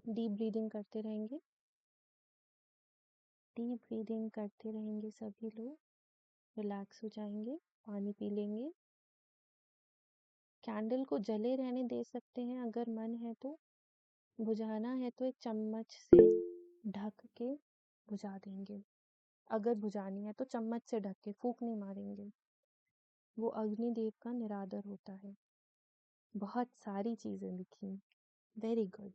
Deep breathing करते रहेंगे, deep breathing करते रहेंगे सभी लोग, रिलैक्स हो जाएंगे, पानी पी लेंगे। कैंडल को जले रहने दे सकते हैं अगर मन है तो, बुझाना है तो एक चम्मच से ढक के बुझा देंगे। अगर बुझानी है तो चम्मच से ढक के, फूंक नहीं मारेंगे, वो अग्निदेव का निरादर होता है। बहुत सारी चीजें लिखी, वेरी गुड।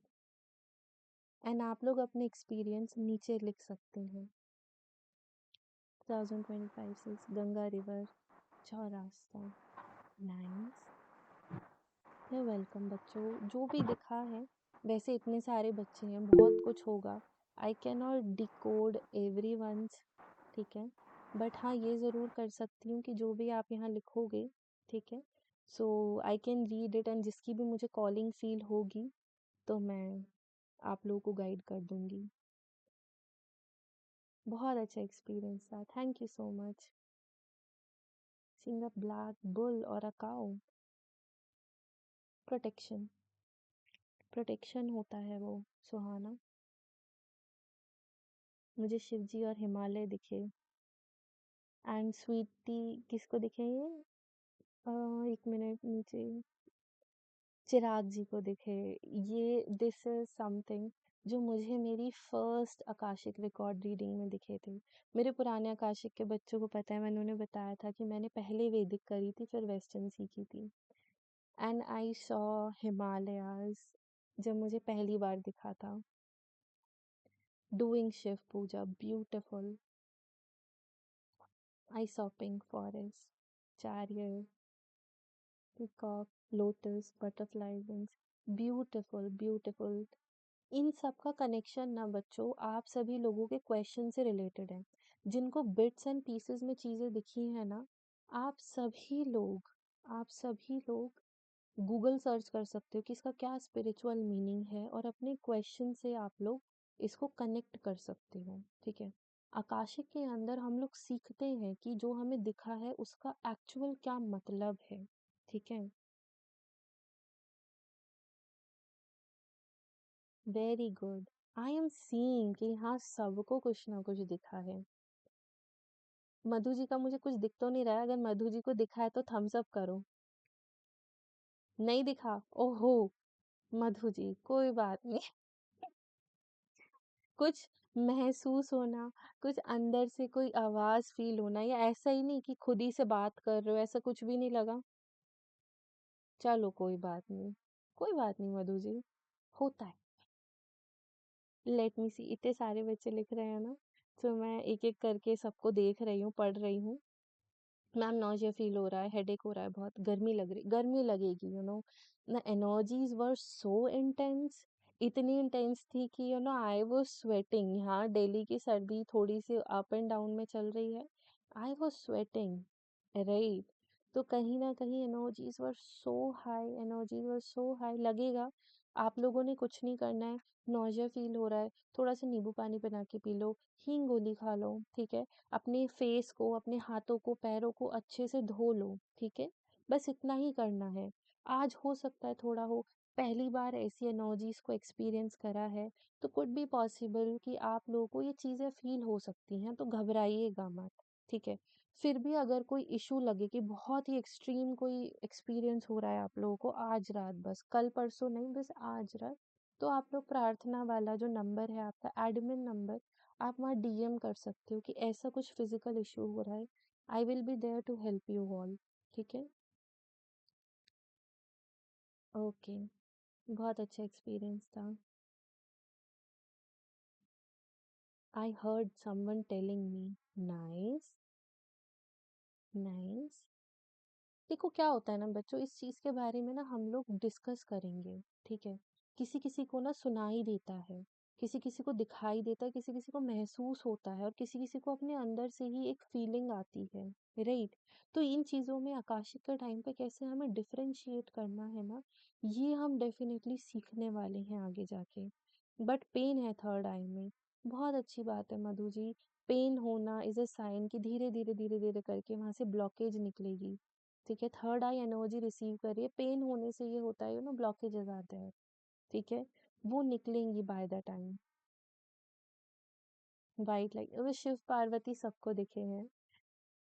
एंड आप लोग अपने एक्सपीरियंस नीचे लिख सकते हैं। 2025 गंगा रिवर चौरास्ता। नाइस, यू वेलकम बच्चों। जो भी दिखा है, वैसे इतने सारे बच्चे हैं, बहुत कुछ होगा, I can not decode every once, ठीक है, बट हाँ ये ज़रूर कर सकती हूँ कि जो भी आप यहाँ लिखोगे, ठीक है, so I can read it, and जिसकी भी मुझे कॉलिंग फील होगी तो मैं आप लोगों को गाइड कर दूंगी। बहुत अच्छा एक्सपीरियंस था, thank you so much. Seeing a black bull और अ काउ, प्रोटेक्शन, प्रोटेक्शन होता है वो सुहाना। मुझे शिवजी और हिमालय दिखे, एंड स्वीटी किसको दिखे ये, एक मिनट, नीचे चिराग जी को दिखे। ये दिस इज समथिंग जो मुझे मेरी फर्स्ट आकाशिक रिकॉर्ड रीडिंग में दिखे थे। मेरे पुराने आकाशिक के बच्चों को पता है, मैंने उन्हें बताया था कि मैंने पहले वैदिक करी थी फिर वेस्टर्न सीखी थी। एंड आई सॉ हिमालयाज जब मुझे पहली बार दिखा था, doing Shiv puja, beautiful. I saw pink forest, carrier, peacock, lotus, butterfly wings, beautiful beautiful. इन सब का कनेक्शन ना बच्चों आप सभी लोगों के क्वेश्चन से रिलेटेड है। जिनको बिट्स एंड पीसेस में चीज़ें दिखी है ना, आप सभी लोग गूगल सर्च कर सकते हो कि इसका क्या स्पिरिचुअल मीनिंग है, और अपने क्वेश्चन से आप लोग इसको कनेक्ट कर सकते हो, ठीक है। आकाशिक के अंदर हम लोग सीखते हैं कि जो हमें दिखा है उसका एक्चुअल क्या मतलब है, ठीक है। Very good, I am seeing कि हाँ सबको कुछ ना कुछ दिखा है। मधु जी का मुझे कुछ दिख तो नहीं रहा है, अगर मधु जी को दिखा है तो थम्स अप करो। नहीं दिखा, ओहो, मधु जी कोई बात नहीं। कुछ महसूस होना, कुछ अंदर से कोई आवाज फील होना, या ऐसा ही नहीं कि खुद ही से बात कर रहे हो, ऐसा कुछ भी नहीं लगा। चलो कोई बात नहीं, कोई बात नहीं मधु जी, होता है। लेट मी सी, इतने सारे बच्चे लिख रहे हैं ना, तो मैं एक एक करके सबको देख रही हूँ, पढ़ रही हूँ। मैम नॉइज़िया फील हो रहा है, हेडेक हो रहा है, बहुत गर्मी लग रही, गर्मी लगेगी, the energies were so intense, इतनी इंटेंस थी कि आई वाज स्वेटिंग। यहाँ दिल्ली की सर्दी थोड़ी सी अप एंड डाउन में चल रही है, आई वाज स्वेटिंग, राइट। तो कहीं ना कहीं एनर्जीज वर सो हाई, एनर्जीज वर सो हाई। लगेगा आप लोगों ने कुछ नहीं करना है, नॉइज़िया फील हो रहा है, थोड़ा सा नींबू पानी बना के पी लो, हींग गोली खा लो, ठीक है, अपने फेस को, अपने हाथों को, पैरों को अच्छे से धो लो, ठीक है, बस इतना ही करना है। आज हो सकता है थोड़ा हो, पहली बार ऐसी एनर्जीज को एक्सपीरियंस करा है, तो कुड बी पॉसिबल कि आप लोगों को ये चीज़ें फील हो सकती हैं, तो घबराइएगा मत, ठीक है। फिर भी अगर कोई इशू लगे कि बहुत ही एक्सट्रीम कोई एक्सपीरियंस हो रहा है आप लोगों को आज रात, बस कल परसों नहीं, बस आज रात, तो आप लोग प्रार्थना वाला जो नंबर है आपका एडमिन नंबर, आप वहाँ डीएम कर सकते हो कि ऐसा कुछ फिजिकल इशू हो रहा है, I will be there to help you all, ठीक है। ओके, बहुत अच्छा एक्सपीरियंस था। I heard someone telling me, nice, nice. देखो क्या होता है ना बच्चों, इस चीज के बारे में ना हम लोग डिस्कस करेंगे, ठीक है। किसी किसी को ना सुनाई देता है, किसी किसी को दिखाई देता है, किसी किसी को महसूस होता है, और किसी किसी को अपने अंदर से ही एक फीलिंग आती है, राइट। तो इन चीजों में आकाशिक का टाइम पे कैसे हमें डिफरेंशिएट करना है ना, ये हम डेफिनेटली सीखने वाले हैं आगे जाके। बट पेन है थर्ड आई में, बहुत अच्छी बात है मधु जी। पेन होना इज अ साइन कि धीरे धीरे धीरे धीरे करके वहां से ब्लॉकेज निकलेगी, ठीक है। थर्ड आई एनर्जी रिसीव करिए, पेन होने से ये होता है ब्लॉकेजेस आते हैं, ठीक है। वो निकलेंगी by the time. White light, वो शिव पार्वती सबको दिखे हैं।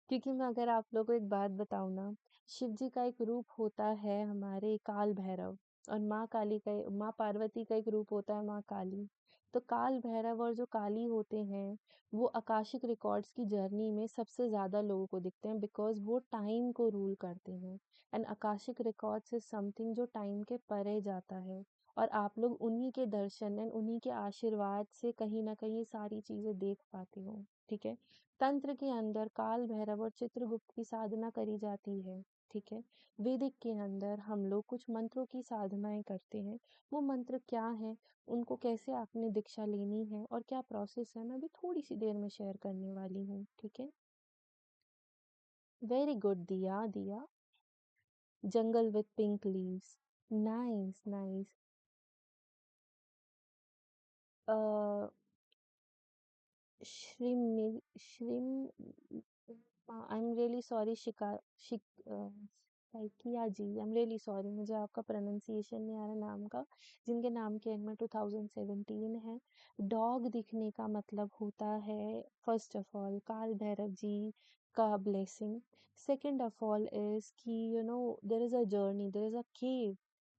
क्योंकि मैं अगर आप लोगों को एक बात बताऊँ ना, शिव जी का एक रूप होता है हमारे काल भैरव, और माँ पार्वती का एक रूप होता है माँ काली। तो काल भैरव और जो काली होते हैं, वो आकाशिक रिकॉर्ड्स की जर्नी में सबसे ज़्यादा लोगों को दिखते हैं, बिकॉज़ वो टाइम को रूल करते हैं। And Akashic records is something जो टाइम के परे जाता है। और आप लोग उन्हीं के दर्शन एंड उन्हीं के आशीर्वाद से कहीं न कहीं ये सारी चीज़ें देख पाते हो, ठीक है? तंत्र के अंदर काल भैरव और चित्रगुप्त की साधना करी जाती है, ठीक है? वैदिक के अंदर हम लोग कुछ मंत्रों की साधनाएं करते हैं। वो मंत्र क्या हैं, उनको कैसे आपने दीक्षा लेनी है और क्या प्रोसेस है, मैं अभी थोड़ी सी देर में शेयर करने वाली हूँ, ठीक है? Very good Diya, Diya. Jungle with pink leaves. Nice, nice. uh Shrim, I'm really sorry, Shaikia ji, I'm really sorry, मुझे आपका प्रोनाउंसिएशन नहीं आ रहा नाम का, जिनके नाम के एंड में 2017 है। डॉग दिखने का मतलब होता है, फर्स्ट ऑफ ऑल काल भैरव जी का blessing. Second of all is कि there is a journey, there is a cave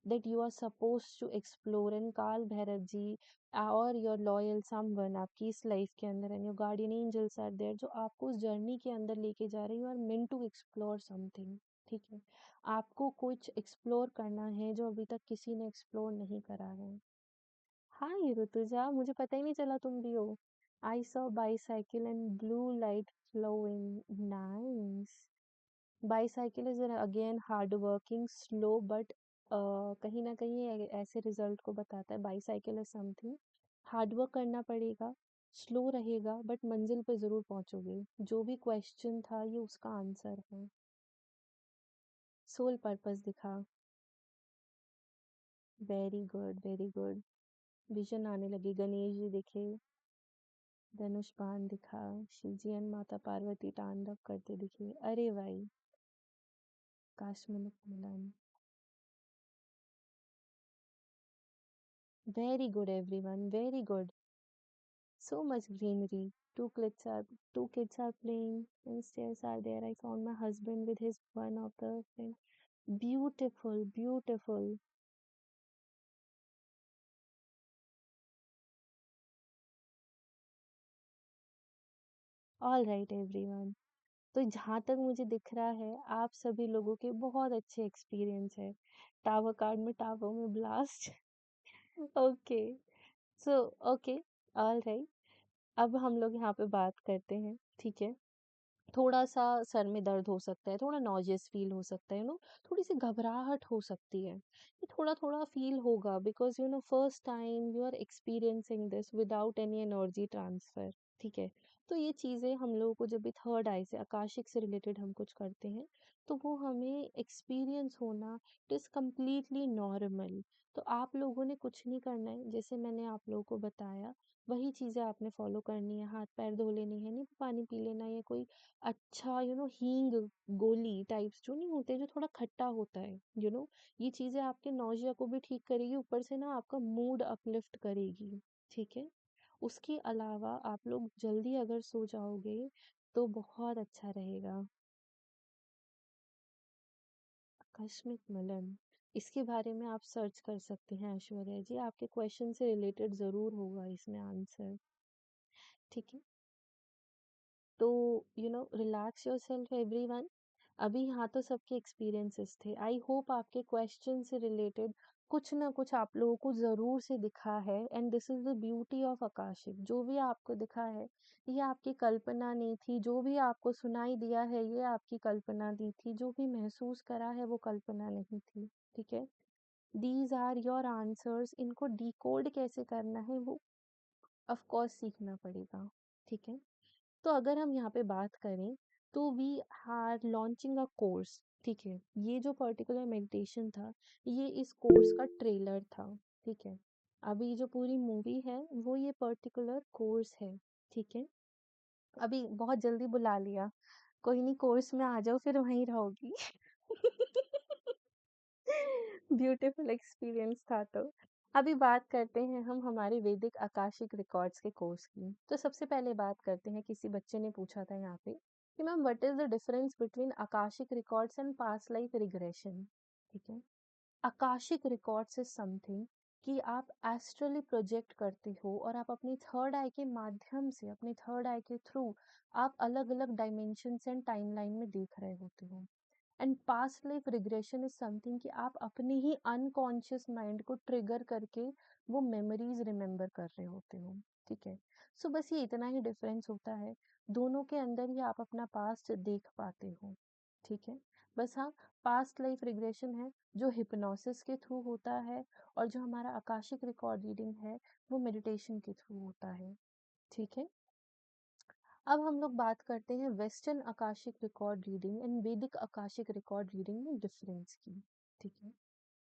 that you are supposed to explore, and काल भैरव जी और योर लॉयल समवन आपकी इस लाइफ के अंदर, and your guardian angels are there, जो आपको उस जर्नी के अंदर लेके जा रही है। You are meant to explore something, ठीक है? आपको कुछ एक्सप्लोर करना है जो अभी तक किसी ने एक्सप्लोर नहीं करा है। हाय ऋतुजा, मुझे पता ही नहीं चला तुम भी हो। I saw bicycle and blue light flowing. Nice. Bicycle is again hard working slow, but कहीं ना कहीं ऐसे रिजल्ट को बताता है। Bicycle is something hard work करना पड़ेगा, स्लो रहेगा, बट मंजिल पे जरूर पहुंचोगे। जो भी क्वेश्चन था ये उसका आंसर है। सोल पर्पस दिखा। Very good, very good. Vision आने लगी, गणेश जी दिखे, धनुष बाण दिखा, शिवजी एंड माता पार्वती तांडव करते दिखे। अरे भाई, Kashmir Milan. Very good everyone, very good. So much greenery. Two kids are playing, and stairs are there. I found my husband with his one of the friend. Beautiful, beautiful. All right, everyone. तो जहाँ तक मुझे दिख रहा है, आप सभी लोगों के बहुत अच्छे एक्सपीरियंस है। टावर कार्ड में टावर में blast. Okay. So okay. All right. अब हम लोग यहाँ पे बात करते हैं, ठीक है? थोड़ा-सा सर में दर्द हो सकता है, थोड़ा नॉजियस फ़ील हो सकता है, थोड़ी-सी घबराहट हो सकती है। ये थोड़ा-थोड़ा फ़ील होगा, because first time you are experiencing this without any energy transfer, ठीक है? तो ये चीज़ें हम लोगों को जब भी थर्ड आई से, आकाशिक से रिलेटेड हम कुछ करते हैं, तो वो हमें एक्सपीरियंस होना, इट इज़ कंप्लीटली नॉर्मल। तो आप लोगों ने कुछ नहीं करना है, जैसे मैंने आप लोगों को बताया, वही चीज़ें आपने फ़ॉलो करनी है। हाथ-पैर धो लेने हैं, नींबू पानी पी लेना है, या कोई अच्छा हींग गोली टाइप्स जो नहीं होते, जो थोड़ा खट्टा होता है, ये चीजें आपके नौजिया को भी ठीक करेगी, ऊपर से ना आपका मूड अपलिफ्ट करेगी, ठीक है? उसके अलावा आप लोग जल्दी अगर सो जाओगे तो बहुत अच्छा रहेगा। आकस्मिक मिलन, इसके बारे में आप सर्च कर सकते हैं ऐश्वर्या जी, आपके क्वेश्चन से रिलेटेड जरूर होगा इसमें आंसर, ठीक है? तो रिलैक्स योरसेल्फ एवरीवन। अभी यहाँ तो सबके एक्सपीरियंसेस थे। आई होप आपके क्वेश्चन से रिलेटेड कुछ ना कुछ आप लोगों को ज़रूर से दिखा है, and this is the beauty of Akashic. जो भी आपको दिखा है, ये आपकी कल्पना नहीं थी। जो भी आपको सुनाई दिया है, ये आपकी कल्पना नहीं थी। जो भी महसूस करा है, वो कल्पना नहीं थी, ठीक है? These are your answers. इनको डिकोड कैसे करना है, वो ऑफ कोर्स सीखना पड़ेगा, ठीक है? तो अगर हम यहाँ पे बात करें, तो we are launching a course, ठीक है? ये जो पर्टिकुलर मेडिटेशन था, ये इस कोर्स का ट्रेलर था, ठीक है? अभी जो पूरी मूवी है, वो ये पर्टिकुलर कोर्स है, ठीक है? अभी बहुत जल्दी बुला लिया। कोई नहीं, कोर्स में आ जाओ, फिर वहीं रहोगी। ब्यूटीफुल एक्सपीरियंस था तो। अभी बात करते हैं हम हमारे वैदिक आकाशिक रिकॉर्ड्स के कोर्स की। तो सबसे पहले बात करते हैं, किसी बच्चे ने पूछा था यहाँ पे कि ma'am what is the difference between Akashic records and past life regression. ठीक है। आकाशिक रिकॉर्ड्स इज समथिंग कि आप एस्ट्रली प्रोजेक्ट करते हो और आप अपनी थर्ड आई के माध्यम से, अपने थर्ड आई के थ्रू आप अलग अलग डायमेंशंस एंड टाइमलाइन में देख रहे होते हो। And past life regression is something कि आप अपने ही अनकॉन्शियस माइंड को ट्रिगर करके वो मेमोरीज रिमेम्बर कर रहे होते हो। ठीक है। सो बस ये इतना ही डिफरेंस होता है, दोनों के अंदर ही आप अपना पास्ट देख पाते हो। ठीक है। बस हाँ, पास्ट लाइफ रिग्रेशन है जो हिप्नोसिस के थ्रू होता है, और जो हमारा आकाशिक रिकॉर्ड रीडिंग है वो मेडिटेशन के थ्रू होता है। ठीक है। अब हम लोग बात करते हैं western Akashic record reading and वैदिक आकाशिक रिकॉर्ड रीडिंग में डिफरेंस की। ठीक है।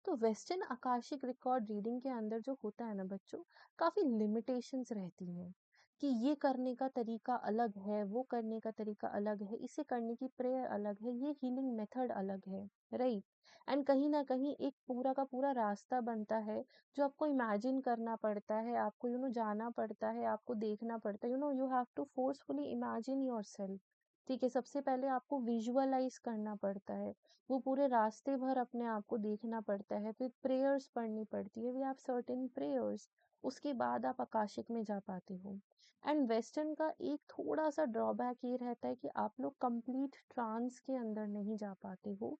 तो वेस्टर्न आकाशिक रिकॉर्ड रीडिंग के अंदर जो होता है ना बच्चों, काफी लिमिटेशंस रहती हैं कि ये करने का तरीका अलग है, वो करने का तरीका अलग है, इसे करने की प्रेयर अलग है, ये हीलिंग मेथड अलग है। राइट। एंड कहीं ना कहीं एक पूरा का पूरा रास्ता बनता है जो आपको इमेजिन करना पड़ता है, आपको जाना पड़ता है, आपको देखना पड़ता है, you have to forcefully imagine yourself. ठीक है। सबसे पहले आपको विजुअलाइज करना पड़ता है, वो पूरे रास्ते भर अपने आप को देखना पड़ता है, फिर प्रेयर्स पढ़नी पड़ती है, वी हैव सर्टेन प्रेयर्स, उसके बाद आप आकाशिक में जा पाते हो। एंड वेस्टर्न का एक थोड़ा सा ड्रॉबैक ये रहता है कि आप लोग कंप्लीट ट्रांस के अंदर नहीं जा पाते हो,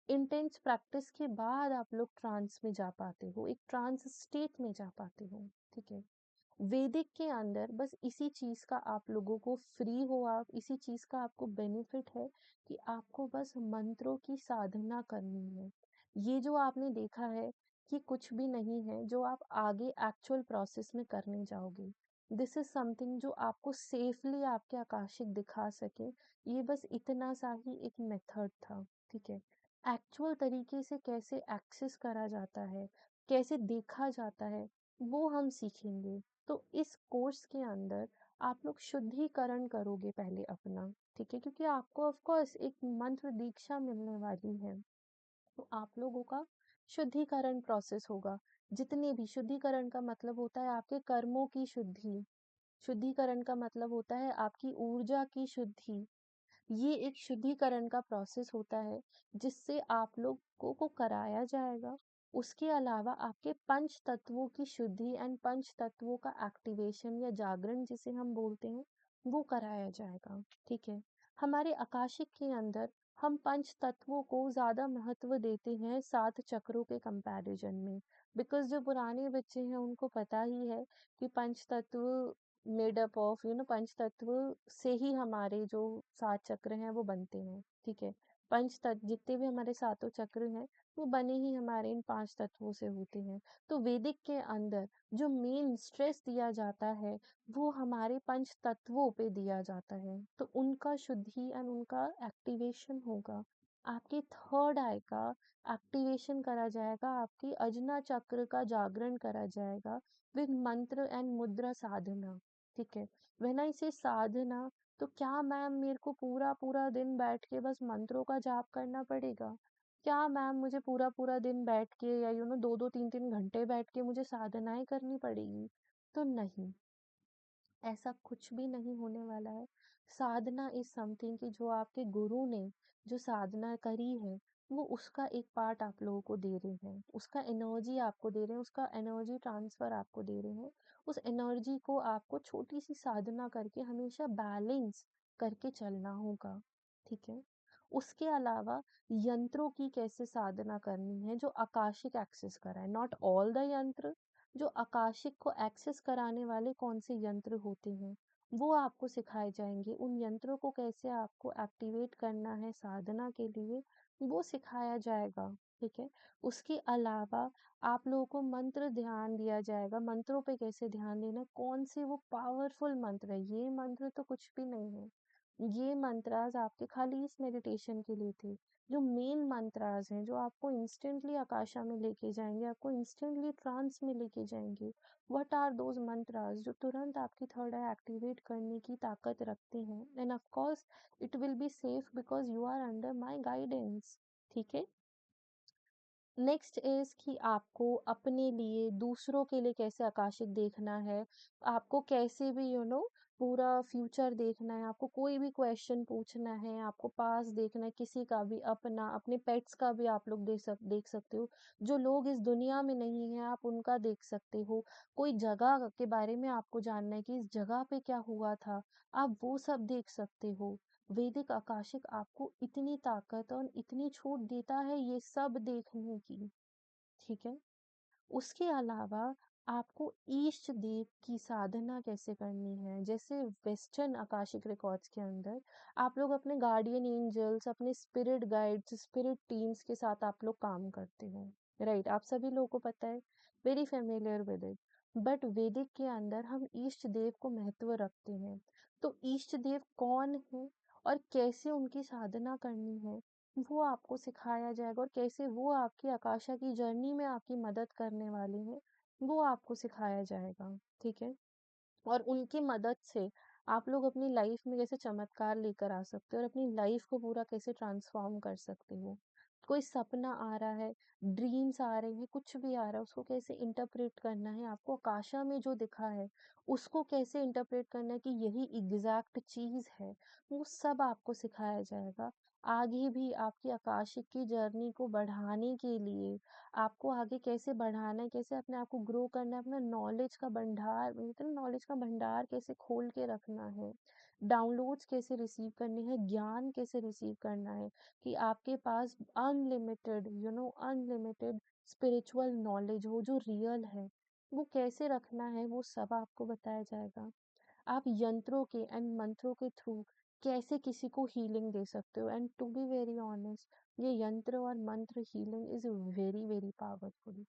इंटेंस प्रैक्टिस के बाद आप लोग ट्रांस में जा पाते हो, एक ट्रांस स्टेट में जा पाते हो। ठीक है। वैदिक के अंदर बस इसी चीज का आप लोगों को फ्री हो, आप इसी चीज का आपको बेनिफिट है कि आपको बस मंत्रों की साधना करनी है। ये जो आपने देखा है कि कुछ भी नहीं है जो आप आगे एक्चुअल प्रोसेस में करने जाओगे। दिस इज समथिंग जो आपको सेफली आपके आकाशिक दिखा सके, ये बस इतना सा ही एक मेथड था। ठीक है। एक्चुअल तरीके से कैसे एक्सेस करा जाता है, कैसे देखा जाता है, वो हम सीखेंगे। तो इस कोर्स के अंदर आप लोग शुद्धिकरण करोगे पहले अपना। ठीक है। क्योंकि आपको ऑफ कोर्स एक मंत्र दीक्षा मिलने वाली है, तो आप लोगों का शुद्धिकरण प्रोसेस होगा। जितने भी, शुद्धिकरण का मतलब होता है आपके कर्मों की शुद्धि, शुद्धिकरण का मतलब होता है आपकी ऊर्जा की शुद्धि। ये एक शुद्धिकरण का प्रोसेस होता है जिससे आप लोगों को कराया जाएगा। उसके अलावा आपके पंच तत्वों की शुद्धि एंड पंच तत्वों का एक्टिवेशन या जागरण जिसे हम बोलते हैं, वो कराया जाएगा। ठीक है। हमारे आकाशिक के अंदर हम पंच तत्वों को ज्यादा महत्व देते हैं 7 चक्रों के कंपैरिजन में, बिकॉज जो पुराने बच्चे हैं उनको पता ही है कि पंच तत्व मेड अप ऑफ पंच तत्व से ही हमारे जो 7 चक्र हैं वो बनते हैं। ठीक है। पंच तत्व जितने भी हमारे सातों चक्र हैं वो बने ही हमारे इन 5 तत्वों से होते हैं। तो वैदिक के अंदर जो मेन स्ट्रेस दिया जाता है वो हमारे पंच तत्वों पे दिया जाता है, तो उनका शुद्धि एंड उनका एक्टिवेशन होगा। आपके थर्ड आई का एक्टिवेशन करा जाएगा, आपकी अजना चक्र का जागरण करा जाएगा विद मंत्र एंड मुद्रा साधना। ठीक है। व्हेन आई से साधना, तो क्या मैम मेरे को पूरा पूरा दिन बैठ के बस मंत्रों का जाप करना पड़ेगा? क्या मैम मुझे पूरा पूरा दिन बैठ के या 2-2 3-3 घंटे बैठ के मुझे साधनाएं करनी पड़ेगी? तो नहीं, ऐसा कुछ भी नहीं होने वाला है। साधना इज समथिंग कि जो आपके गुरु ने जो साधना करी है वो उसका एक पार्ट आप लोगों को दे रहे हैं, उसका एनर्जी आपको दे रहे हैं, उसका एनर्जी ट्रांसफर आपको दे रहे हैं। उस एनर्जी को आपको छोटी सी साधना करके हमेशा बैलेंस करके चलना होगा। ठीक है। उसके अलावा यंत्रों की कैसे साधना करनी है जो आकाशिक एक्सेस कराए, नॉट ऑल द यंत्र, जो आकाशिक को एक्सेस कराने वाले कौन से यंत्र होते हैं वो आपको सिखाए जाएंगे। उन यंत्रों को कैसे आपको एक्टिवेट करना है साधना के लिए, वो सिखाया जाएगा। ठीक है। उसके अलावा आप लोगों को मंत्र ध्यान दिया जाएगा, मंत्रों पे कैसे ध्यान देना, कौन से वो पावरफुल मंत्र है, ये मंत्र तो कुछ भी नहीं है, ये मंत्रास आपके खाली इस मेडिटेशन के लिए थे। जो मेन मंत्रास हैं जो आपको इंस्टेंटली आकाशा में लेके जाएंगे, आपको इंस्टेंटली ट्रांस में लेके जाएंगे, व्हाट आर दोज मंत्रास जो तुरंत आपकी थर्ड आई एक्टिवेट करने की ताकत रखते हैं। And of course it will be safe because you are under my guidance. ठीक है। नेक्स्ट इज़ कि आपको अपने लिए, दूसरों के लिए कैसे आकाशिक देखना है, आपको कैसे भी पूरा फ्यूचर देखना है, आपको कोई भी क्वेश्चन पूछना है, आपको पास देखना है, किसी का भी, अपना, अपने पेट्स का भी आप लोग देख सकते हो। जो लोग इस दुनिया में नहीं हैं, आप उनका देख सकते हो। कोई जगह के बारे में आपको जानना है कि इस जगह पे क्या हुआ था, आप वो सब देख सकते हो। वैदिक आकाशिक आपको इतनी ताकत और इतनी छूट देता है ये सब देखने की, ठीक है? उसके अलावा आपको इष्ट देव की साधना कैसे करनी है, जैसे वेस्टर्न आकाशिक रिकॉर्ड्स के अंदर आप लोग अपने गार्डियन एंजल्स, अपने स्पिरिट गाइड्स, स्पिरिट टीम्स के साथ आप लोग काम करते हो, राइट? आप सभी लोगों को पता है, very familiar with it. But वैदिक के अंदर हम इष्ट देव को महत्व रखते हैं। तो इष्ट देव कौन है और कैसे उनकी साधना करनी है, वो आपको सिखाया जाएगा, और कैसे वो आपकी आकाशा की जर्नी में आपकी मदद करने वाले हैं, वो आपको सिखाया जाएगा, ठीक है? और उनकी मदद से आप लोग अपनी लाइफ में कैसे चमत्कार लेकर आ सकते हो और अपनी लाइफ को पूरा कैसे ट्रांसफॉर्म कर सकते हो। कोई सपना आ रहा है, ड्रीम्स आ रहे हैं, कुछ भी आ रहा है, उसको कैसे इंटरप्रेट करना है, आपको आकाशा में जो दिखा है उसको कैसे इंटरप्रेट करना है कि यही एग्जैक्ट चीज है, वो सब आपको सिखाया जाएगा। आगे भी आपकी आकाशिक की जर्नी को बढ़ाने के लिए, आपको आगे कैसे बढ़ाना है, कैसे अपने आप को ग्रो करना है, अपना नॉलेज का भंडार, इतना नॉलेज का भंडार कैसे खोल के रखना है, डाउनलोड्स कैसे रिसीव करने हैं, ज्ञान कैसे रिसीव करना है, कि आपके पास अनलिमिटेड अनलिमिटेड स्पिरिचुअल नॉलेज हो जो रियल है, वो कैसे रखना है, वो सब आपको बताया जाएगा। आप यंत्रों के एंड मंत्रों के थ्रू कैसे किसी को हीलिंग दे सकते हो, and to be very honest, ये यंत्र और मंत्र healing is very very powerful.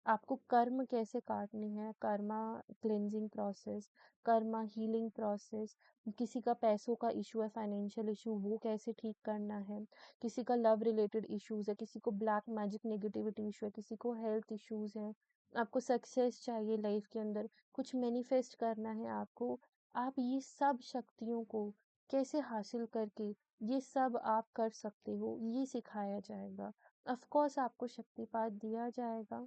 आपको कर्म कैसे काटने हैं, karma cleansing process, karma healing process, किसी का पैसों का इशू है, फाइनेंशियल इशू, वो कैसे ठीक करना है, किसी का लव रिलेटेड इश्यूज है, किसी को ब्लैक मैजिक नेगेटिविटी इशू है, किसी को हेल्थ इश्यूज है, आपको सक्सेस चाहिए लाइफ के अंदर, कुछ मैनिफेस्ट करना है आपको, आप ये सब शक्तियों को कैसे हासिल करके ये सब आप कर सकते हो, ये सिखाया जाएगा। ऑफ कोर्स आपको शक्तिपात दिया जाएगा,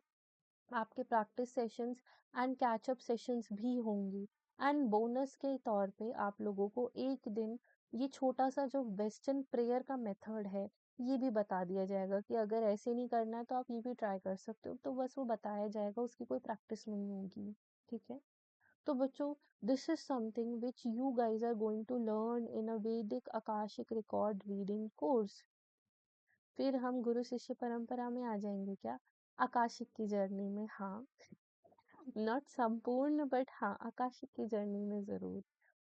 आपके practice sessions and catch up sessions भी होंगी, एंड बोनस के तौर पे आप लोगों को एक दिन ये छोटा सा जो वेस्टर्न प्रेयर का मेथड है ये भी बता दिया जाएगा कि अगर ऐसे नहीं करना है तो आप ये भी ट्राई कर सकते हो, तो बस वो बताया जाएगा, उसकी कोई प्रैक्टिस नहीं होगी, ठीक है? तो बच्चों, this is something which you guys are going to learn in a Vedic Akashic record reading course. फिर हम गुरु शिष्य परंपरा में आ जाएंगे क्या, आकाशिक की जर्नी में, हाँ, नॉट संपूर्ण बट हाँ, आकाशिक की जर्नी में जरूर।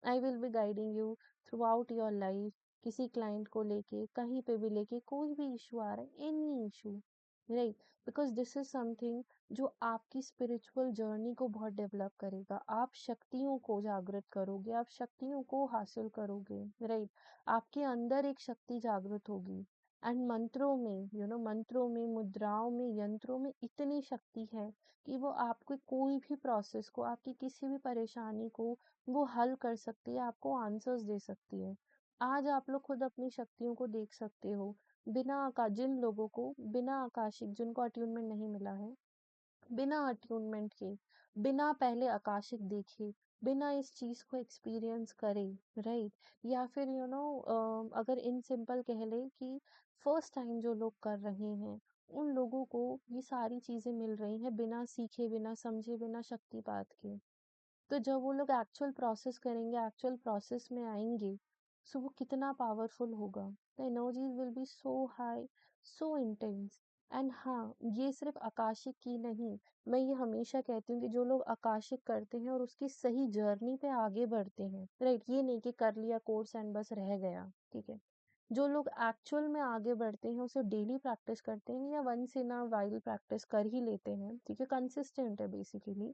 आई will be guiding you through out your life, किसी क्लाइंट को लेके, कहीं पे भी लेके, कोई भी इशू आ रहा है, any issue, right? Because this is something जो आपकी स्पिरिचुअल जर्नी को बहुत डेवलप करेगा, आप शक्तियों को जागृत करोगे, आप शक्तियों को हासिल करोगे, राइट? आपके अंदर एक शक्ति जागृत होगी, एंड मंत्रों में, मंत्रों में, मुद्राओं में, यंत्रों में इतनी शक्ति है कि वो आपके कोई भी प्रोसेस को, आपकी किसी भी परेशानी को वो हल कर सकती है, आपको आंसर्स दे सकती है। आज आप लोग खुद अपनी शक्तियों को देख सकते हो, बिना आका जिन लोगों को बिना आकाशिक, जिनको अट्यूनमेंट नहीं मिला है, बिना अट्यूनमेंट के, बिना पहले आकाशिक देखे, बिना इस चीज को एक्सपीरियंस करे, राइट? या फिर अगर इन सिंपल कह ले कि फर्स्ट टाइम जो लोग कर रहे हैं, उन लोगों को ये सारी चीजें मिल रही हैं बिना सीखे, बिना समझे, बिना शक्तिपात के। तो जब वो लोग एक्चुअल प्रोसेस करेंगे, एक्चुअल प्रोसेस में आएंगे, सो वो कितना पावरफुल होगा, the energies will be so high, so intense. And हाँ, ये सिर्फ आकाशिक की नहीं, मैं ये हमेशा कहती हूँ कि जो लोग आकाशिक करते हैं और उसकी सही जर्नी पे आगे बढ़ते हैं, राइट, ये नहीं कि कर लिया कोर्स एंड बस रह गया, ठीक है? जो लोग एक्चुअल में आगे बढ़ते हैं, उसे डेली प्रैक्टिस करते हैं या once in a while practice कर ही लेते हैं, ठीक है, कंसिस्टेंट है बेसिकली,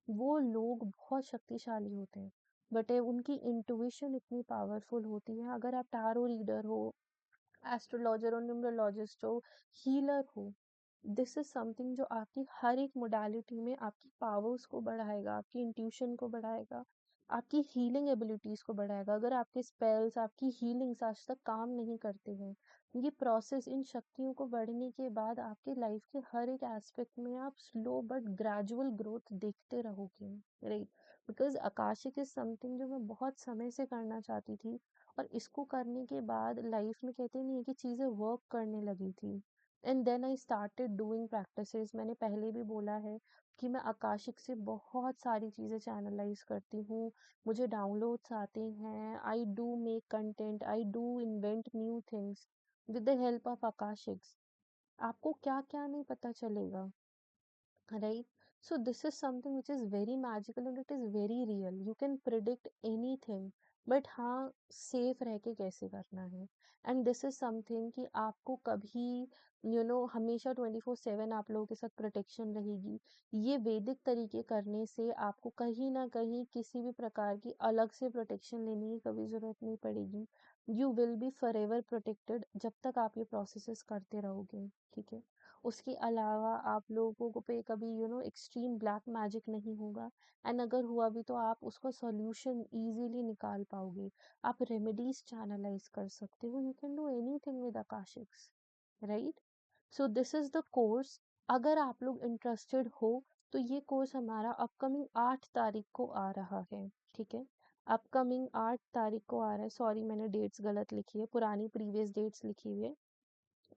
वो लोग बहुत शक्तिशाली होते हैं। बट उनकी इंट्यूशन इतनी पावरफुल होती है, अगर आप टैरो रीडर हो, एस्ट्रोलॉजर हो, न्यूमरोलॉजिस्ट हो, हीलर हो, दिस इज समथिंग जो आपकी हर एक मोडालिटी में आपकी पावर्स को बढ़ाएगा, आपकी इंट्यूशन को बढ़ाएगा, आपकी हीलिंग एबिलिटीज को बढ़ाएगा। अगर आपके स्पेल्स, आपकी हीलिंग्स आज तक काम नहीं करते हैं, ये प्रोसेस इन शक्तियों को बढ़ने के बाद आपके लाइफ के हर एक एस्पेक्ट में आप स्लो बट ग्रेजुअल ग्रोथ देखते रहोगे, right? Because Akashic is something जो मैं बहुत समय से करना चाहती थी, और इसको करने के बाद लाइफ में कहते नहीं है कि चीज़ें वर्क करने लगी थी। And then I started doing practices. मैंने पहले भी बोला है कि मैं आकाशिक से बहुत सारी चीज़ें चैनलाइज करती हूँ, मुझे डाउनलोड्स आते हैं, I do make content, I do invent new things with the help of akashics. आपको क्या क्या नहीं पता चलेगा, right? So this is something which is very magical and it is very real. You can predict anything, but हाँ, safe रह के कैसे करना है। And this is something कि आपको कभी हमेशा 24/7 आप लोगों के साथ प्रोटेक्शन रहेगी। ये वैदिक तरीके करने से आपको कहीं ना कहीं किसी भी प्रकार की अलग से प्रोटेक्शन लेने की कभी जरूरत नहीं पड़ेगी। You will be for ever protected जब तक आप ये प्रोसेसेस करते रहोगे, ठीक है? उसके अलावा आप लोगों को पे कभी एक्सट्रीम ब्लैक मैजिक नहीं होगा। एंड अगर हुआ भी तो आप उसका सॉल्यूशन इजीली निकाल पाओगे। आप रेमेडीज चैनलाइज कर सकते हो, you can do anything with Akashics, right? So this is the course. अगर आप लोग इंटरेस्टेड हो तो ये कोर्स हमारा अपकमिंग 8 तारीख को आ रहा है, ठीक है? अपकमिंग 8 तारीख को आ रहा है, सॉरी मैंने डेट्स गलत लिखी है, पुरानी प्रीवियस डेट्स लिखी हुई है।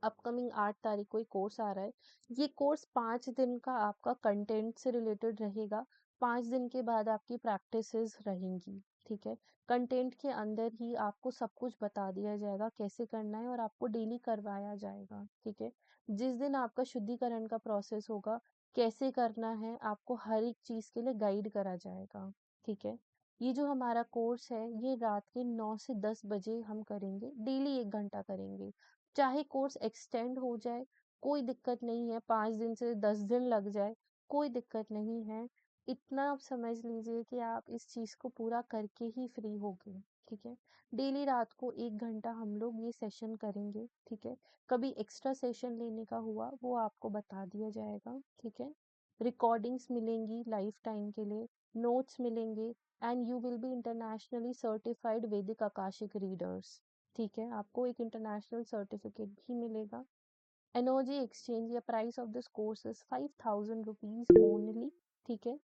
अपकमिंग 8 तारीख को एक कोर्स आ रहा है। ये कोर्स 5 दिन का आपका कंटेंट से रिलेटेड रहेगा। 5 दिन के बाद आपकी प्रैक्टिसेस रहेंगी, ठीक है? कंटेंट के अंदर ही आपको सब कुछ बता दिया जाएगा कैसे करना है, और आपको डेली करवाया जाएगा, ठीक है? जिस दिन आपका शुद्धिकरण का प्रोसेस होगा, कैसे करना है आपको हर एक चीज के लिए गाइड करा जाएगा, ठीक है? ये जो हमारा कोर्स है ये रात के 9 से 10 बजे हम करेंगे, डेली 1 घंटा करेंगे। चाहे कोर्स एक्सटेंड हो जाए, कोई दिक्कत नहीं है, 5 दिन से 10 दिन लग जाए, कोई दिक्कत नहीं है। इतना आप समझ लीजिए कि आप इस चीज को पूरा करके ही फ्री होगे, ठीक है? डेली रात को 1 घंटा हम लोग ये सेशन करेंगे, ठीक है? कभी एक्स्ट्रा सेशन लेने का हुआ वो आपको बता दिया जाएगा, ठीक है? रिकॉर्डिंग्स मिलेंगी लाइफ टाइम के लिए, नोट्स मिलेंगे, and you will be internationally certified वैदिक आकाशिक रीडर्स, ठीक है? आपको एक इंटरनेशनल सर्टिफिकेट भी मिलेगा। एनर्जी एक्सचेंज या price of this course is 5000 rupees only, ठीक है?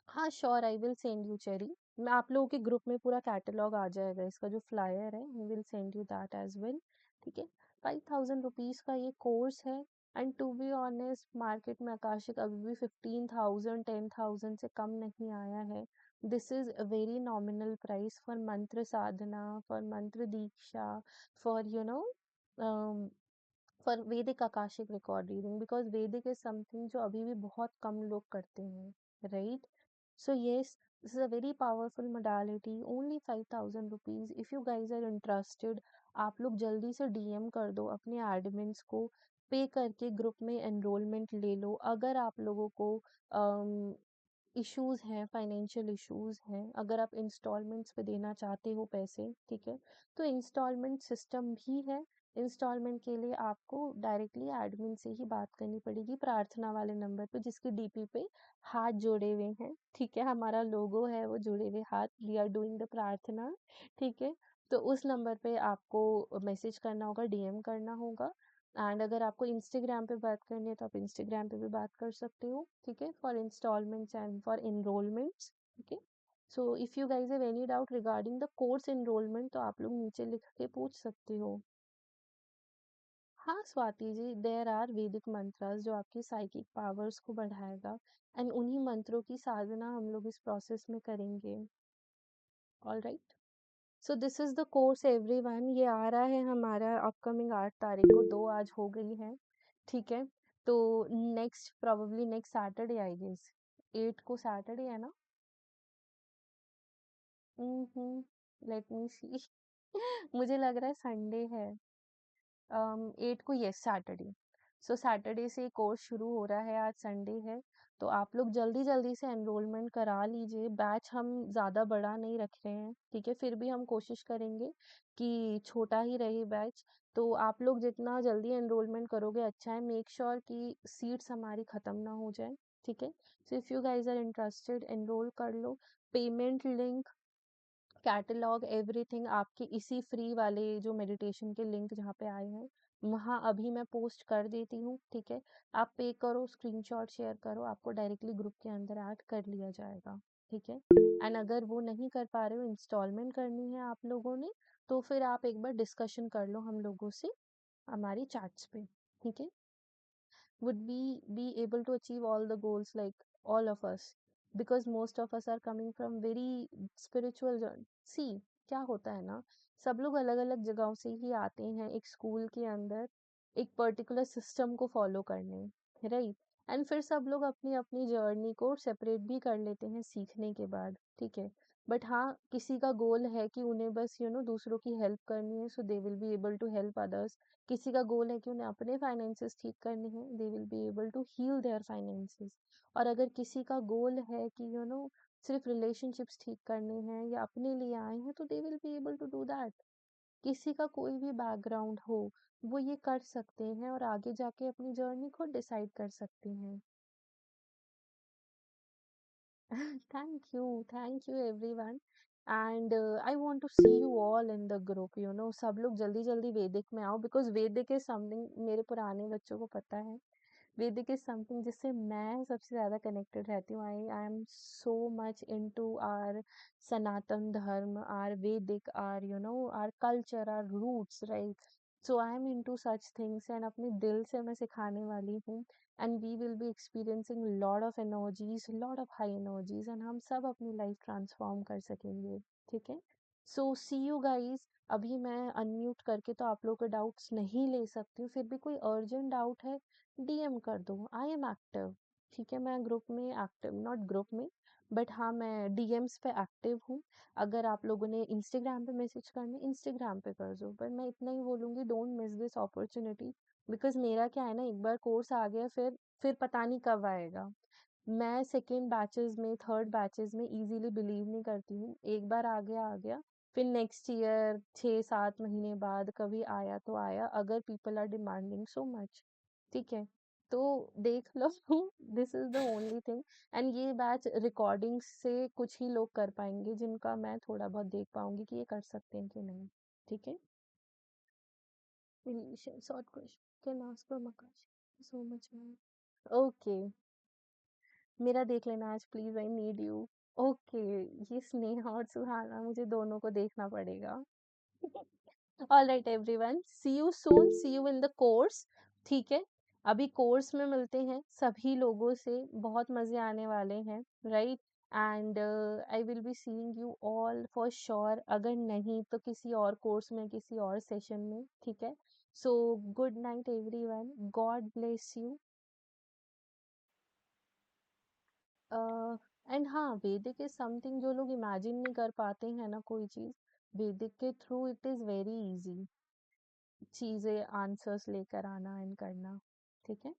हाँ sure, I will send you cherry. मैं आप लोगों के ग्रुप में पूरा कैटलॉग आ जाएगा, इसका जो फ्लायर है we will send you that as well, ठीक है? 5000 रुपीज का ये कोर्स है। And to be honest market में आकाशिक अभी भी 15,000 10,000 से कम नहीं आया है। This is a very nominal price for mantra sadhana, for mantra diksha, for for Vedic Akashic record reading, because Vedic is something जो अभी भी बहुत कम लोग करते हैं, right? So yes, this is a very powerful modality, only 5000 rupees. If you guys are interested, आप लोग जल्दी से डीएम कर दो अपने एडमिन्स को, पे करके ग्रुप में एनरोलमेंट ले लो। अगर आप लोगों को इश्यूज हैं, फाइनेंशियल इश्यूज हैं, अगर आप इंस्टॉलमेंट्स पे देना चाहते हो पैसे, ठीक है? तो इंस्टॉलमेंट सिस्टम भी है। इंस्टॉलमेंट के लिए आपको डायरेक्टली एडमिन से ही बात करनी पड़ेगी, प्रार्थना वाले नंबर पे जिसके डीपी पे हाथ जोड़े हुए हैं, ठीक है? हमारा लोगो है वो जुड़े हुए हाथ, वी आर डूइंग द प्रार्थना, ठीक है? तो उस नंबर पे आपको मैसेज करना होगा, डीएम करना होगा। एंड अगर आपको इंस्टाग्राम पे बात करनी है तो आप इंस्टाग्राम पे भी बात कर सकते हो, ठीक है? For instalments and for enrolments, ठीक है? So if you guys have any doubt regarding the course enrolment तो आप लोग नीचे लिख के पूछ सकते हो। हाँ स्वाति जी, देयर आर वैदिक मंत्रास जो आपकी साइकिक पावर्स को बढ़ाएगा, एंड उन्हीं मंत्रों की साधना हम लोग इस प्रोसेस में करेंगे। All right, so this is the course everyone. ये आ रहा है हमारा अपकमिंग 8 तारीख को, 2 आज हो गई है, ठीक है? तो next probably next Saturday I guess, 8 को सैटरडे है ना? लेट मी सी मुझे लग रहा है संडे है। 8 को, यस सैटरडे। सो सैटरडे से कोर्स शुरू हो रहा है, आज संडे है। तो आप लोग जल्दी जल्दी से एनरोलमेंट करा लीजिए। बैच हम ज़्यादा बड़ा नहीं रख रहे हैं, ठीक है? फिर भी हम कोशिश करेंगे कि छोटा ही रहे बैच। तो आप लोग जितना जल्दी एनरोलमेंट करोगे अच्छा है। मेक श्योर कि सीट्स हमारी ख़त्म ना हो जाए, ठीक है? So if you guys are interested enrol कर लो। पेमेंट लिंक कैटलॉग एवरीथिंग आपके इसी फ्री वाले जो मेडिटेशन के लिंक जहाँ पे आए हैं वहाँ अभी मैं पोस्ट कर देती हूँ, ठीक है। आप पे करो, स्क्रीनशॉट शेयर करो, आपको डायरेक्टली ग्रुप के अंदर ऐड कर लिया जाएगा, ठीक है। एंड अगर वो नहीं कर पा रहे हो, इंस्टॉलमेंट करनी है आप लोगों ने, तो फिर आप एक बार डिस्कशन कर लो हम लोगों से हमारी चैट्स पे, ठीक है। would we be able to achieve all the goals, like all of us, because most of us are coming from very spiritual journey. See, क्या होता है ना, सब लोग अलग अलग जगहों से ही आते हैं एक स्कूल के अंदर एक पर्टिकुलर सिस्टम को फॉलो करने, राइट। एंड फिर सब लोग अपनी अपनी जर्नी को सेपरेट भी कर लेते हैं सीखने के बाद, ठीक है। बट हाँ, किसी का गोल है कि उन्हें बस दूसरों की हेल्प करनी है, so they will be able to help others. किसी का गोल है कि उन्हें अपने फाइनेंसेस ठीक करने हैं, they will be able to heal their finances. और अगर किसी का गोल है कि सिर्फ रिलेशनशिप्स ठीक करने हैं या अपने लिए आए हैं, तो they will be able to do that. किसी का कोई भी बैकग्राउंड हो, वो ये कर सकते हैं और आगे जाके अपनी जर्नी खुद डिसाइड कर सकते हैं। Thank you everyone. And I want to see you all in the group, सब लोग जल्दी जल्दी वैदिक में आओ, बिकॉज वैदिक इज समथिंग मेरे पुराने बच्चों को पता है। वैदिक इज समथिंग जिससे मैं सबसे ज़्यादा कनेक्टेड रहती हूँ। I am so much into our Sanatan Dharma, our Vedic, our our culture, our roots, right. So I am into such things and अपने दिल से मैं सिखाने वाली हूँ। And we will be experiencing lot of energies, lot of high energies, and हम सब अपनी लाइफ ट्रांसफॉर्म कर सकेंगे, ठीक है। So see you guys. अभी मैं अनम्यूट करके तो आप लोगों के डाउट्स नहीं ले सकती हूँ, फिर भी कोई अर्जेंट डाउट है डीएम कर दो, आई एम एक्टिव, ठीक है। मैं ग्रुप में एक्टिव, नॉट ग्रुप में, बट हाँ मैं डीएम्स पे एक्टिव हूँ। अगर आप लोगों ने इंस्टाग्राम पे मैसेज करना इंस्टाग्राम पे कर दो, पर मैं इतना ही बोलूँगी, don't miss this opportunity. Because मेरा क्या है ना, एक बार कोर्स आ गया फिर पता नहीं कब आएगा। मैं सेकेंड बैचेस में, थर्ड बैचेस में इजीली बिलीव नहीं करती हूँ, एक बार आ गया, फिर नेक्स्ट ईयर 6-7 महीने बाद कभी आया तो आया, अगर people are demanding so much, ठीक है। तो देख लो this is the only thing. And ये बैच रिकॉर्डिंग से कुछ ही लोग कर पाएंगे, जिनका मैं थोड़ा बहुत देख पाऊंगी कि ये कर सकते हैं कि नहीं, ठीक है। Initial short question can ask from Akash. So much man. Okay, मेरा देख लेना आज please, I need you. Okay, ये स्नेहा और सुहाना मुझे दोनों को देखना पड़ेगा। All right everyone, see you soon, see you in the course, ठीक है। अभी कोर्स में मिलते हैं सभी लोगों से, बहुत मजे आने वाले हैं, right. And I will be seeing you all for sure, अगर नहीं तो किसी और कोर्स में, किसी और सेशन में, ठीक है। So good night everyone, God bless you. And हाँ, वैदिक इज समथिंग जो लोग इमेजिन नहीं कर पाते हैं ना कोई चीज, वैदिक के through it is very easy चीजें, आंसर्स लेकर आना एंड करना, ठीक है।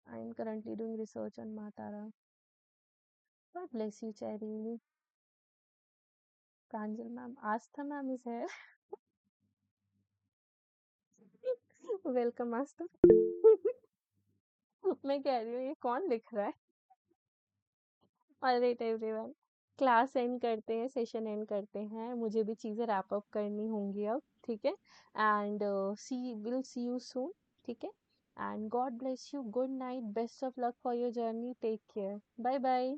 I am currently doing research on Matara. God bless you Cherry. Pranjal ma'am, Aastha ma'am is है। वेलकम आस्था। मैं कह रही हूँ ये कौन लिख रहा है। ऑलराइट एवरीवन, क्लास एंड करते हैं, सेशन एंड करते हैं, मुझे भी चीज़ें रैप अप करनी होंगी अब, ठीक है। And see will see you soon, ठीक है। And God bless you, good night, best of luck for your journey, take care, bye bye.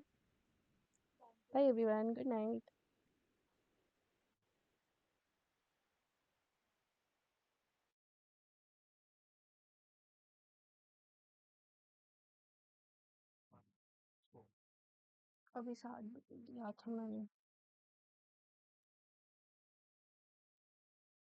Bye everyone, good night. अभी 7 बजे दिया था मैंने।